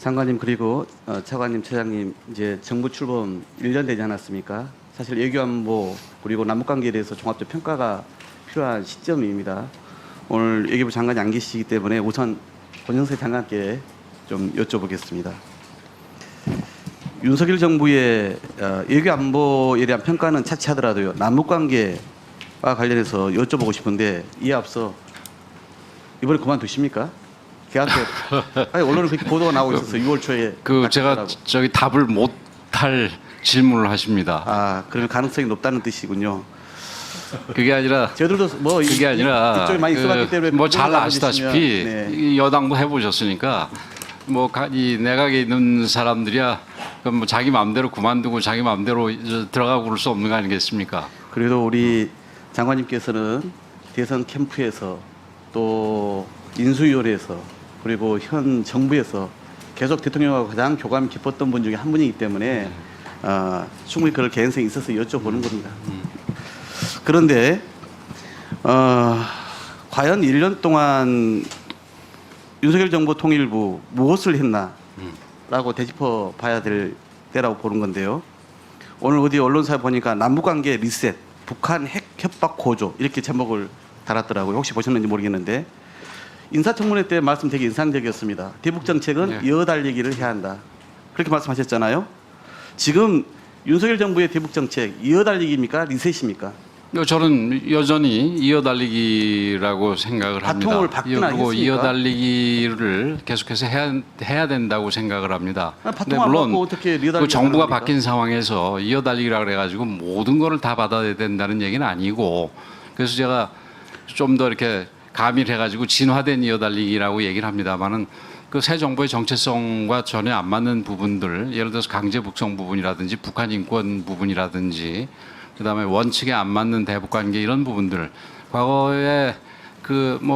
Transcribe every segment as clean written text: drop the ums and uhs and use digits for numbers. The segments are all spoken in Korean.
장관님 그리고 차관님, 차장님 이제 정부 출범 1년 되지 않았습니까? 사실 외교안보 그리고 남북관계에 대해서 종합적 평가가 필요한 시점입니다. 오늘 외교부 장관이 안 계시기 때문에 우선 권영세 장관께 좀 여쭤보겠습니다. 윤석열 정부의 외교안보에 대한 평가는 차치하더라도요. 남북관계와 관련해서 여쭤보고 싶은데 이에 앞서 이번에 그만두십니까? 계약 때 아니 언론에 그렇게 보도가 나오고 있었어요. 6월 초에. 제가 답을 못할 질문을 하십니다. 아 그러면 가능성이 높다는 뜻이군요. 그게 아니라 저희들도 뭐 그게 아니라 이쪽에 많이 써봤기 때문에 뭐 잘 부분을 아시다시피 네. 이 여당도 해보셨으니까 뭐 이 내각에 있는 사람들이야 그럼 뭐 자기 마음대로 그만두고 자기 마음대로 들어가고 그럴 수 없는 거 아니겠습니까? 그래도 우리 장관님께서는 대선 캠프에서 또 인수위원회에서 그리고 현 정부에서 계속 대통령하고 가장 교감이 깊었던 분 중에 한 분이기 때문에 충분히 그럴 개연성이 있어서 여쭤보는 겁니다. 그런데 과연 1년 동안 윤석열 정부 통일부 무엇을 했나라고 되짚어 봐야 될 때라고 보는 건데요. 오늘 어디 언론사에 보니까 남북관계 리셋, 북한 핵 협박 고조 이렇게 제목을 달았더라고요. 혹시 보셨는지 모르겠는데 인사청문회 때 말씀 되게 인상적이었습니다. 대북 정책은 이어달리기를 해야 한다. 그렇게 말씀하셨잖아요. 지금 윤석열 정부의 대북 정책 이어달리기입니까? 리셋입니까? 저는 여전히 이어달리기라고 생각을 합니다. 바통을 받긴 그리고 하겠습니까? 이어달리기를 계속해서 해야 된다고 생각을 합니다. 바통 안 받고 어떻게 이어달리기 그 정부가 가능합니까? 바뀐 상황에서 이어달리기라 그래가지고 모든 거를 다 받아야 된다는 얘기는 아니고 그래서 제가 좀 더 이렇게 가밀해가지고 진화된 이어달리기라고 얘기를 합니다만은 그 새 정부의 정체성과 전혀 안 맞는 부분들, 예를 들어서 강제 북송 부분이라든지 북한 인권 부분이라든지, 그다음에 원칙에 안 맞는 대북 관계 이런 부분들, 과거에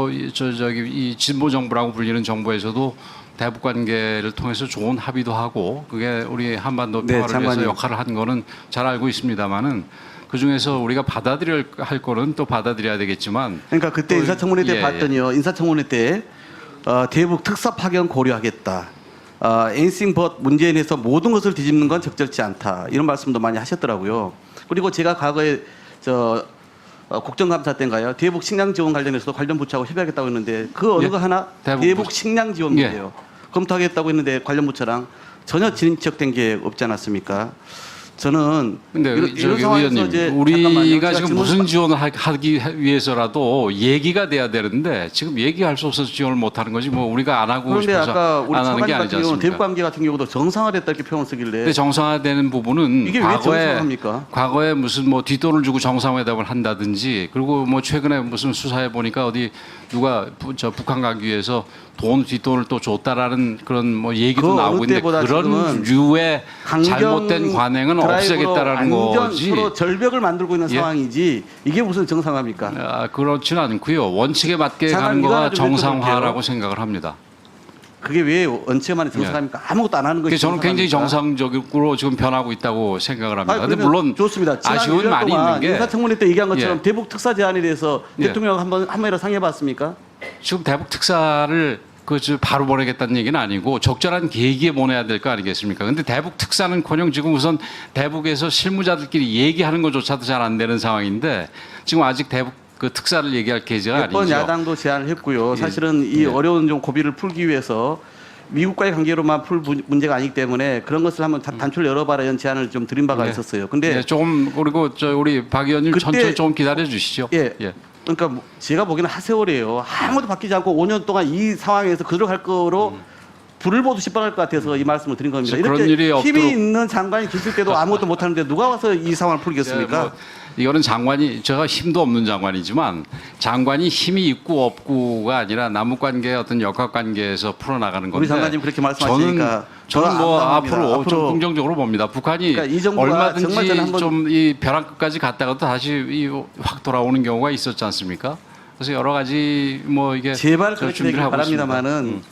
이 진보 정부라고 불리는 정부에서도 대북 관계를 통해서 좋은 합의도 하고, 그게 우리 한반도 평화를 위해서 역할을 한 거는 잘 알고 있습니다만은. 그 중에서 우리가 받아들여야 할 거는 또 받아들여야 되겠지만. 그러니까 그때 인사청문회 때 봤더니요. 인사청문회 때 대북 특사 파견 고려하겠다. anything but 문재인에서 모든 것을 뒤집는 건 적절치 않다. 이런 말씀도 많이 하셨더라고요. 그리고 제가 과거에 국정감사 때인가요? 대북 식량 지원 관련해서도 관련 부처하고 협의하겠다고 했는데 그 어느 거 하나 대북 식량 지원인데요. 검토하겠다고 했는데 관련 부처랑 전혀 진척된 게 없지 않았습니까? 저는 근데 이런 상황에서 이제 우리가 지금 무슨 지원을 하기 위해서라도 얘기가 돼야 되는데 지금 얘기할 수 없어서 지원을 못 하는 거지 뭐 우리가 안 하고 그런데 싶어서 아까 우리 안 하는 게 차관 아니지 같은 경우는 않습니까? 대북 관계 같은 경우도 정상화됐다 이렇게 표현을 쓰길래 근데 정상화되는 부분은 이게 왜 정상화입니까? 과거에 무슨 뭐 뒷돈을 주고 정상회담을 한다든지 그리고 뭐 최근에 무슨 수사해 보니까 어디 누가 북한 가기 위해서 뒷돈을 또 줬다라는 그런 뭐 얘기도 나오고 있는데 그런 류의 잘못된 관행은 없애겠다라는 거지. 서로 절벽을 만들고 있는 상황이지 이게 무슨 정상화입니까? 그렇지는 않고요. 원칙에 맞게 가는 거가 정상화라고 생각을 합니다. 그게 왜 원칙에 맞는 정상화입니까? 아무것도 안 하는 것이 저는 굉장히 정상화입니까? 정상적으로 지금 변하고 있다고 생각을 합니다. 그런데 그러면 물론 좋습니다. 아쉬움이 많이 있는 게 인사청문회 때 얘기한 것처럼 대북 특사 제안에 대해서 대통령 한 번이라 상의해봤습니까? 지금 대북 특사를 바로 보내겠다는 얘기는 아니고 적절한 계기에 보내야 될 거 아니겠습니까? 근데 대북 특사는커녕 지금 우선 대북에서 실무자들끼리 얘기하는 것조차도 잘 안 되는 상황인데 지금 아직 대북 특사를 얘기할 계기가 아니죠. 몇 번 야당도 제안을 했고요. 사실은 이 어려운 좀 고비를 풀기 위해서 미국과의 관계로만 풀 문제가 아니기 때문에 그런 것을 한번 단초를 열어봐라 이런 제안을 좀 드린 바가 있었어요. 근데 조금 그리고 우리 박 의원님 천천히 좀 기다려 주시죠. 그러니까 제가 보기에는 하세월이에요. 아무도 바뀌지 않고 5년 동안 이 상황에서 그대로 갈 거로 불을 보듯이 뻔할 것 같아서 이 말씀을 드린 겁니다. 이렇게 힘이 있는 장관이 계실 때도 아무것도 못하는데 누가 와서 이 상황을 풀겠습니까? 이거는 제가 힘도 없는 장관이지만 장관이 힘이 있고 없고가 아니라 남북관계의 어떤 역학관계에서 풀어나가는 건데 우리 장관님 그렇게 말씀하시니까 저는 뭐 앞으로 좀 긍정적으로 봅니다. 북한이 그러니까 얼마든지 좀 이 벼랑 끝까지 갔다가도 다시 확 돌아오는 경우가 있었지 않습니까? 그래서 여러 가지 뭐 이게 제발 그렇게 되길 바랍니다만은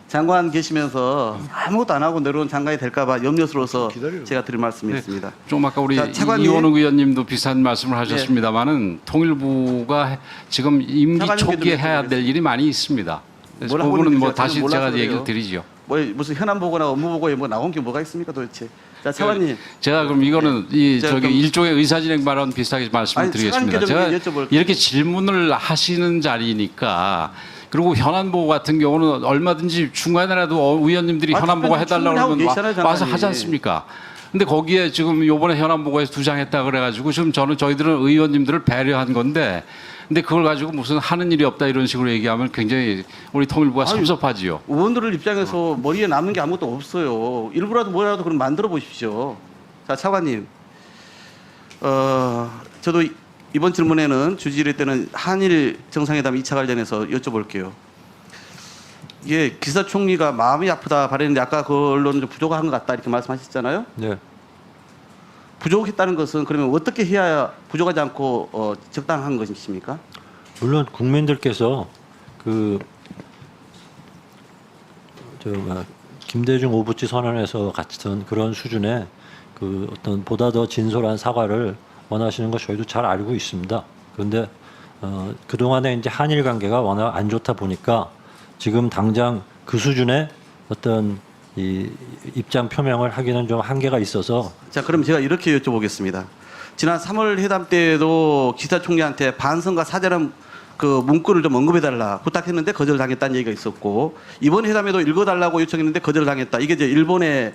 장관 계시면서 아무것도 안 하고 내려온 장관이 될까봐 염려스러워서 제가 드릴 말씀이었습니다. 좀 아까 우리 이원욱 의원님도 비슷한 말씀을 하셨습니다만은 통일부가 지금 임기 초기에 해야 될 일이 많이 있습니다. 그래서 그 부분은 뭐 다시 제가 얘기를 드리죠. 뭐 무슨 현안 보고나 업무 보고에 뭐 나온 게 뭐가 있습니까 도대체? 자 차관님. 제가 그럼 이거는 이 제가 저기 그럼- 일종의 의사진행 발언 비슷하게 말씀을 아니, 드리겠습니다. 차관님께 제가 좀 여쭤볼게요. 이렇게 질문을 하시는 자리니까 그리고 현안 보고 같은 경우는 얼마든지 중간에라도 의원님들이 아, 현안 보고 답변 해달라고 충분히 하고 그러면 계시잖아요, 와서 장관님. 하지 않습니까? 근데 거기에 지금 요번에 현안 보고에서 2장 했다 그래가지고 지금 저희들은 의원님들을 배려한 건데 근데 그걸 가지고 무슨 하는 일이 없다 이런 식으로 얘기하면 굉장히 우리 통일부가 아유, 섭섭하지요. 의원들 입장에서 머리에 남는 게 아무것도 없어요. 일부라도 뭐라도 그럼 만들어 보십시오. 자 차관님. 저도 이번 질문에는 주지를 때는 한일 정상회담 2차 관련해서 여쭤볼게요. 이게 기사총리가 마음이 아프다 발언했는데 아까 그 언론은 좀 부족한 것 같다 이렇게 말씀하셨잖아요. 네. 부족했다는 것은 그러면 어떻게 해야 부족하지 않고 적당한 것입니까? 물론 국민들께서 김대중 오부치 선언에서 같은 그런 수준의 그 어떤 보다 더 진솔한 사과를 원하시는 거 저희도 잘 알고 있습니다. 그런데 그 동안에 이제 한일 관계가 워낙 안 좋다 보니까 지금 당장 그 수준의 어떤 이 입장 표명을 하기는 좀 한계가 있어서 자, 그럼 제가 이렇게 여쭤보겠습니다. 지난 3월 회담 때에도 기사 총리한테 반성과 사죄는 그 문구를 좀 언급해달라 부탁했는데 거절당했다는 얘기가 있었고 이번 회담에도 읽어달라고 요청했는데 거절당했다. 이게 이제 일본의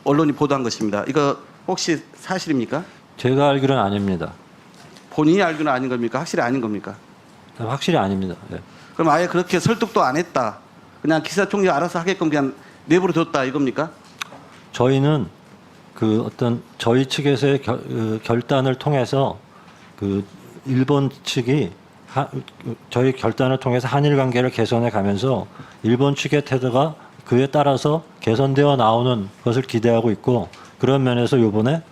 언론이 보도한 것입니다. 이거 혹시 사실입니까? 제가 알기로는 아닙니다. 본인이 알기는 아닌 겁니까? 확실히 아닌 겁니까? 확실히 아닙니다. 네. 그럼 아예 그렇게 설득도 안 했다. 그냥 기사 총리가 알아서 하게끔 그냥 내버려 뒀다 이겁니까? 저희는 그 어떤 저희 측에서의 결단을 통해서 그 일본 측이 저희 결단을 통해서 한일 관계를 개선해 가면서 일본 측의 태도가 그에 따라서 개선되어 나오는 것을 기대하고 있고 그런 면에서 이번에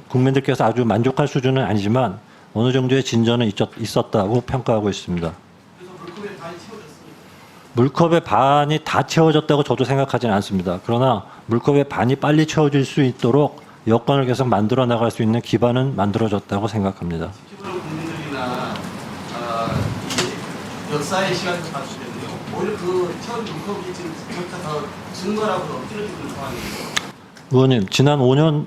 국민들께서 아주 만족할 수준은 아니지만 어느 정도의 진전은 있었다고 평가하고 있습니다. 물컵의 반이 다 채워졌다고 저도 생각하지는 않습니다. 그러나 물컵의 반이 빨리 채워질 수 있도록 여건을 계속 만들어 나갈 수 있는 기반은 만들어졌다고 생각합니다. 국민들이나 이 역사의 시간을 봤을 때는요. 오히려 그 처음 문컵이 지금 더 증거라고 엎드려지는 상황이에요. 의원님,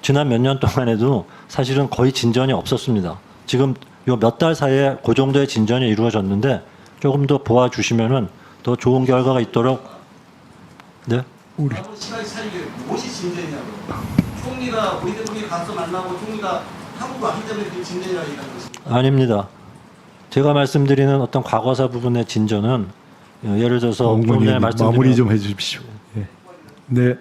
지난 몇 년 동안에도 사실은 거의 진전이 없었습니다. 지금 요 몇 달 사이에 그 정도의 진전이 이루어졌는데 조금 더 보아주시면은 더 좋은 결과가 있도록. 네? 우리 시간이 차이게 무엇이 진전이냐고. 총리가 우리 대통령이 가서 만나고 총리가 한국 왔기 때문에 그 진전이라고 얘기하는 것입니다. 아닙니다. 제가 말씀드리는 어떤 과거사 부분의 진전은 예를 들어서 좀 전에 말씀드린 마무리 좀 해주십시오. 예. 네.